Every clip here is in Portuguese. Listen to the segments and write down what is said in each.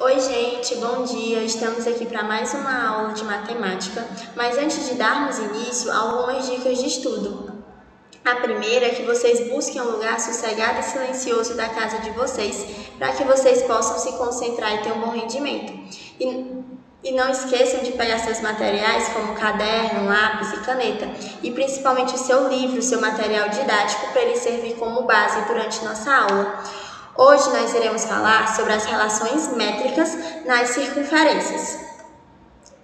Oi gente, bom dia! Estamos aqui para mais uma aula de matemática, mas antes de darmos início, algumas dicas de estudo. A primeira é que vocês busquem um lugar sossegado e silencioso da casa de vocês, para que vocês possam se concentrar e ter um bom rendimento. E não esqueçam de pegar seus materiais como caderno, lápis e caneta, e principalmente o seu livro, o seu material didático, para ele servir como base durante nossa aula. Hoje nós iremos falar sobre as relações métricas nas circunferências.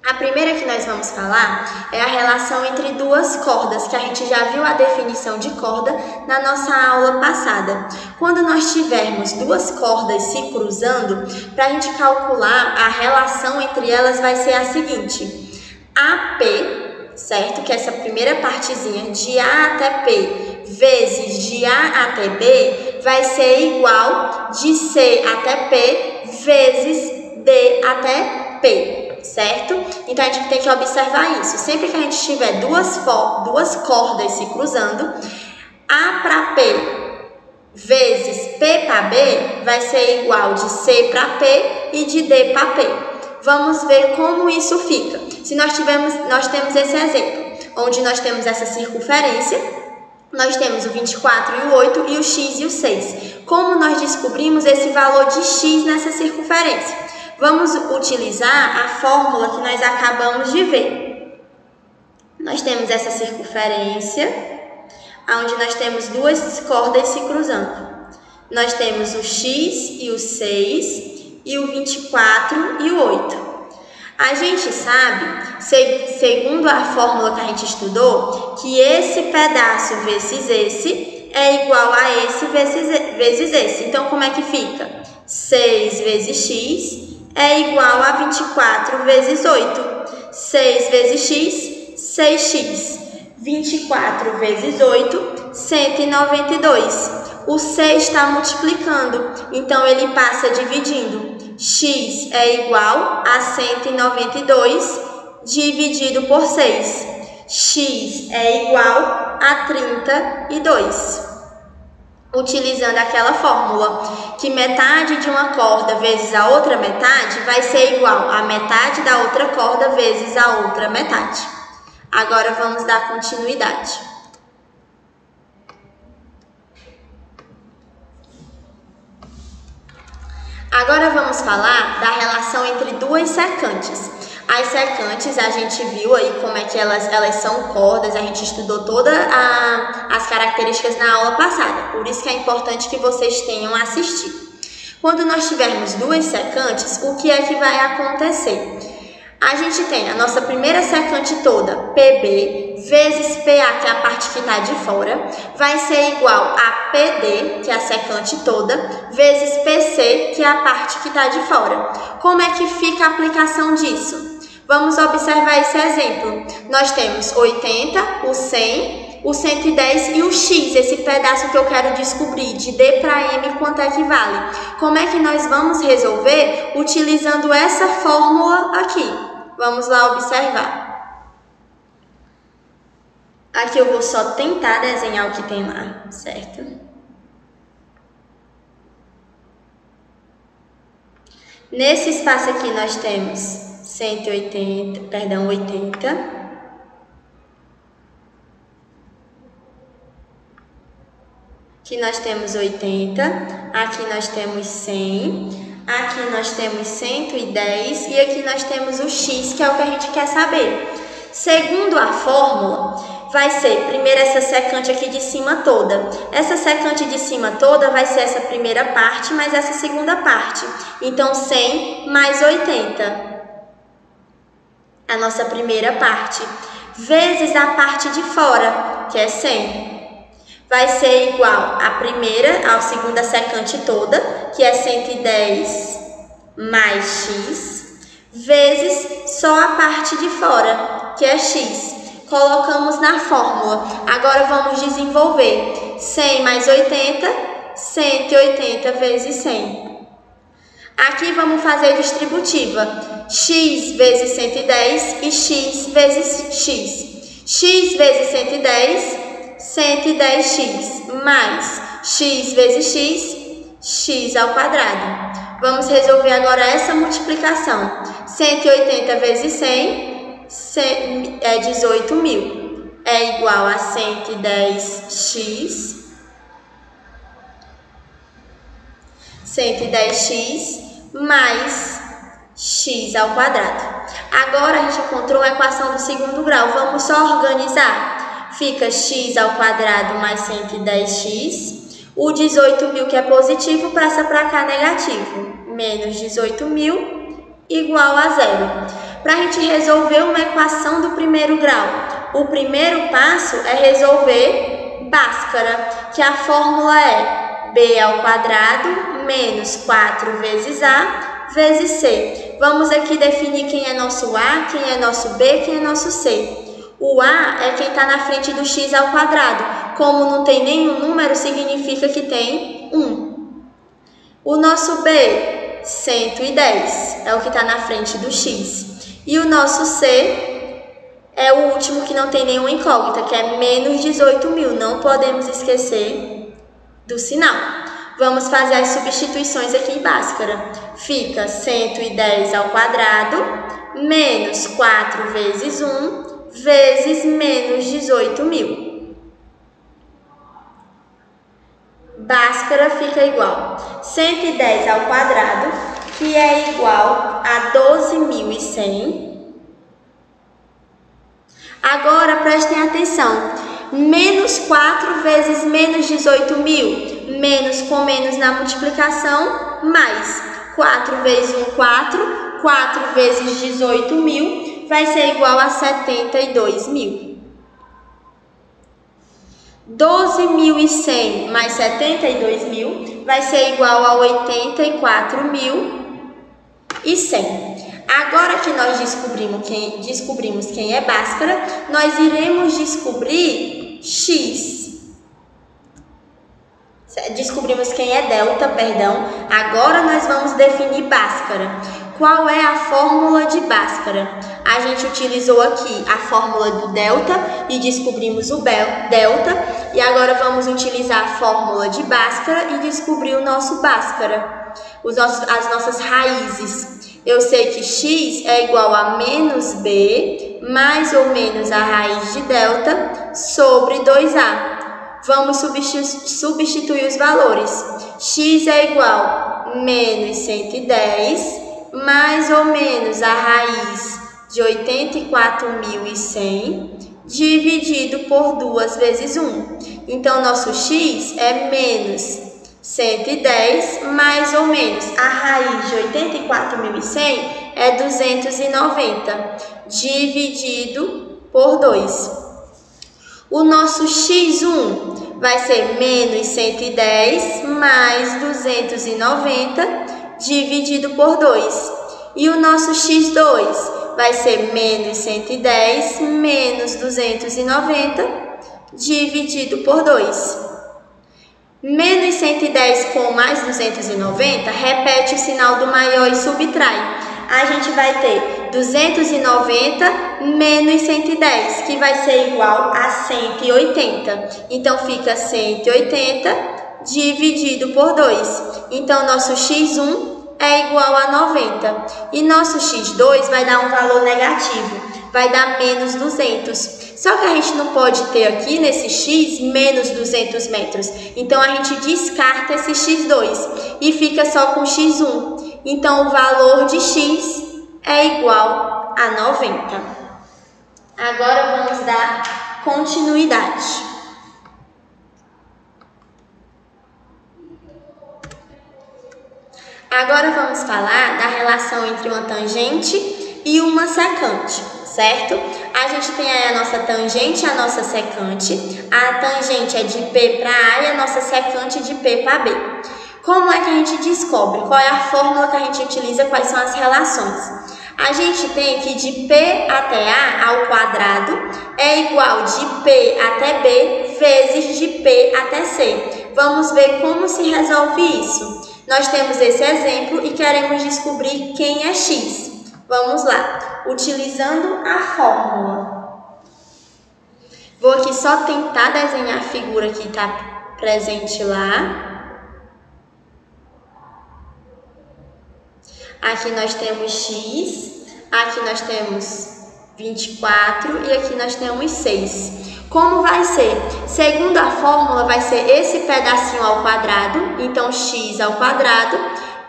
A primeira que nós vamos falar é a relação entre duas cordas, que a gente já viu a definição de corda na nossa aula passada. Quando nós tivermos duas cordas se cruzando, para a gente calcular a relação entre elas vai ser a seguinte: AP, certo? Que é essa primeira partezinha de A até P vezes de A até B vai ser igual de C até P vezes D até P, certo? Então a gente tem que observar isso. Sempre que a gente tiver duas cordas se cruzando, A para P vezes P para B vai ser igual de C para P e de D para P. Vamos ver como isso fica. Se nós temos esse exemplo, onde nós temos essa circunferência, nós temos o 24 e o 8 e o x e o 6. Como nós descobrimos esse valor de x nessa circunferência? Vamos utilizar a fórmula que nós acabamos de ver. Nós temos essa circunferência, onde nós temos duas cordas se cruzando. Nós temos o x e o 6 e o 24 e o 8. A gente sabe, segundo a fórmula que a gente estudou, que esse pedaço vezes esse é igual a esse vezes esse. Então, como é que fica? 6 vezes x é igual a 24 vezes 8. 6 vezes x, 6x. 24 vezes 8, 192. O 6 está multiplicando, então ele passa dividindo. X é igual a 192 dividido por 6. X é igual a 32. Utilizando aquela fórmula, que metade de uma corda vezes a outra metade vai ser igual a metade da outra corda vezes a outra metade. Agora vamos dar continuidade. Agora vamos falar da relação entre duas secantes. As secantes, a gente viu aí como é que elas são cordas, a gente estudou todas as características na aula passada, por isso que é importante que vocês tenham assistido. Quando nós tivermos duas secantes, o que é que vai acontecer? A gente tem a nossa primeira secante toda, PB, vezes PA, que é a parte que está de fora, vai ser igual a PD, que é a secante toda, vezes PC, que é a parte que está de fora. Como é que fica a aplicação disso? Vamos observar esse exemplo. Nós temos 80, o 100, o 110 e o x, esse pedaço que eu quero descobrir, de D para M, quanto é que vale. Como é que nós vamos resolver? Utilizando essa fórmula aqui. Vamos lá observar. Aqui eu vou só tentar desenhar o que tem lá, certo? Nesse espaço aqui nós temos 80. Aqui nós temos 80, aqui nós temos 100, aqui nós temos 110 e aqui nós temos o x, que é o que a gente quer saber. Segundo a fórmula, vai ser primeiro essa secante aqui de cima toda. Essa secante de cima toda vai ser essa primeira parte mais essa segunda parte. Então, 100 mais 80. A nossa primeira parte, vezes a parte de fora, que é 100. Vai ser igual à segunda secante toda, que é 110 mais x, vezes só a parte de fora, que é x. Colocamos na fórmula. Agora vamos desenvolver. 100 mais 80, 180 vezes 100. Aqui vamos fazer distributiva. X vezes 110 e x vezes x. X vezes 110, 110x, mais x vezes x, x ao quadrado. Vamos resolver agora essa multiplicação. 180 vezes 100 é 18.000. É igual a 110x. 110x mais x ao quadrado. Agora a gente encontrou a equação do segundo grau. Vamos só organizar. Fica x ao quadrado mais 110x. O 18.000 que é positivo passa para cá negativo. Menos 18.000 igual a zero. Para a gente resolver uma equação do primeiro grau, o primeiro passo é resolver Bhaskara, que a fórmula é b ao quadrado menos 4 vezes a vezes c. Vamos aqui definir quem é nosso a, quem é nosso b, quem é nosso c. O a é quem está na frente do x ao quadrado. Como não tem nenhum número, significa que tem 1. O nosso b, 110, é o que está na frente do x. E o nosso c é o último que não tem nenhuma incógnita, que é menos 18.000. Não podemos esquecer do sinal. Vamos fazer as substituições aqui em Bhaskara. Fica 110 ao quadrado menos 4 vezes 1 vezes menos 18.000. Bhaskara fica igual 110 ao quadrado, que é igual a 12.100. Agora prestem atenção. Menos 4 vezes menos 18.000. Menos com menos na multiplicação, mais 4 vezes 1, 4. 4 vezes 18.000 vai ser igual a 72.000. 12.100 mais 72.000 vai ser igual a 84.100. Agora que nós descobrimos quem é Bhaskara, nós iremos descobrir x. Descobrimos quem é delta, perdão. Agora nós vamos definir Bhaskara. Qual é a fórmula de Bhaskara? A gente utilizou aqui a fórmula do delta e descobrimos o delta. E agora vamos utilizar a fórmula de Bhaskara e descobrir o nosso Bhaskara. As nossas raízes. Eu sei que x é igual a menos b mais ou menos a raiz de delta sobre 2a. Vamos substituir os valores. X é igual a menos 110 mais ou menos a raiz de 84.100 dividido por 2 vezes 1. Então, nosso x é menos 110 mais ou menos a raiz de 84.100 é 290 dividido por 2. O nosso x1 vai ser menos 110 mais 290 dividido por 2. E o nosso x2 vai ser menos 110 menos 290 dividido por 2. Menos 110 com mais 290, repete o sinal do maior e subtrai. A gente vai ter 290 menos 110, que vai ser igual a 180. Então, fica 180 dividido por 2. Então, nosso x1 é igual a 90. E nosso x2 vai dar um valor negativo, vai dar menos 200. Só que a gente não pode ter aqui nesse x menos 200 metros. Então, a gente descarta esse x2 e fica só com x1. Então, o valor de x é igual a 90. Agora, vamos dar continuidade. Agora, vamos falar da relação entre uma tangente e uma secante, certo? A gente tem aí a nossa tangente e a nossa secante. A tangente é de P para A e a nossa secante de P para B. Como é que a gente descobre? Qual é a fórmula que a gente utiliza? Quais são as relações? A gente tem que de P até A ao quadrado é igual de P até B vezes de P até C. Vamos ver como se resolve isso. Nós temos esse exemplo e queremos descobrir quem é x. Vamos lá, utilizando a fórmula. Vou aqui só tentar desenhar a figura que está presente lá. Aqui nós temos x, aqui nós temos 24 e aqui nós temos 6. Como vai ser? Segundo a fórmula, vai ser esse pedacinho ao quadrado, então x ao quadrado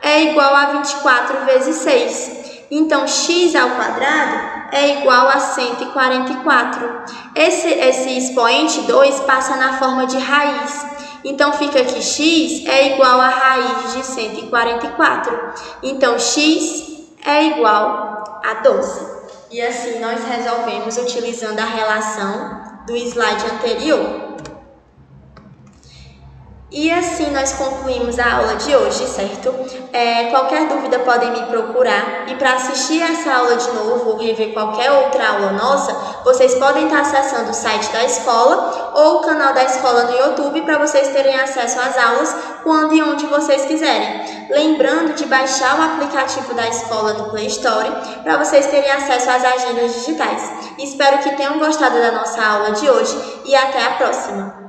é igual a 24 vezes 6. Então, x ao quadrado é igual a 144. Esse expoente 2 passa na forma de raiz. Então, fica que x é igual a raiz de 144. Então, x é igual a 12. E assim nós resolvemos utilizando a relação do slide anterior. E assim nós concluímos a aula de hoje, certo? Qualquer dúvida podem me procurar. E para assistir essa aula de novo ou rever qualquer outra aula nossa, vocês podem estar acessando o site da escola ou o canal da escola no YouTube para vocês terem acesso às aulas quando e onde vocês quiserem. Lembrando de baixar o aplicativo da escola no Play Store para vocês terem acesso às agendas digitais. Espero que tenham gostado da nossa aula de hoje e até a próxima!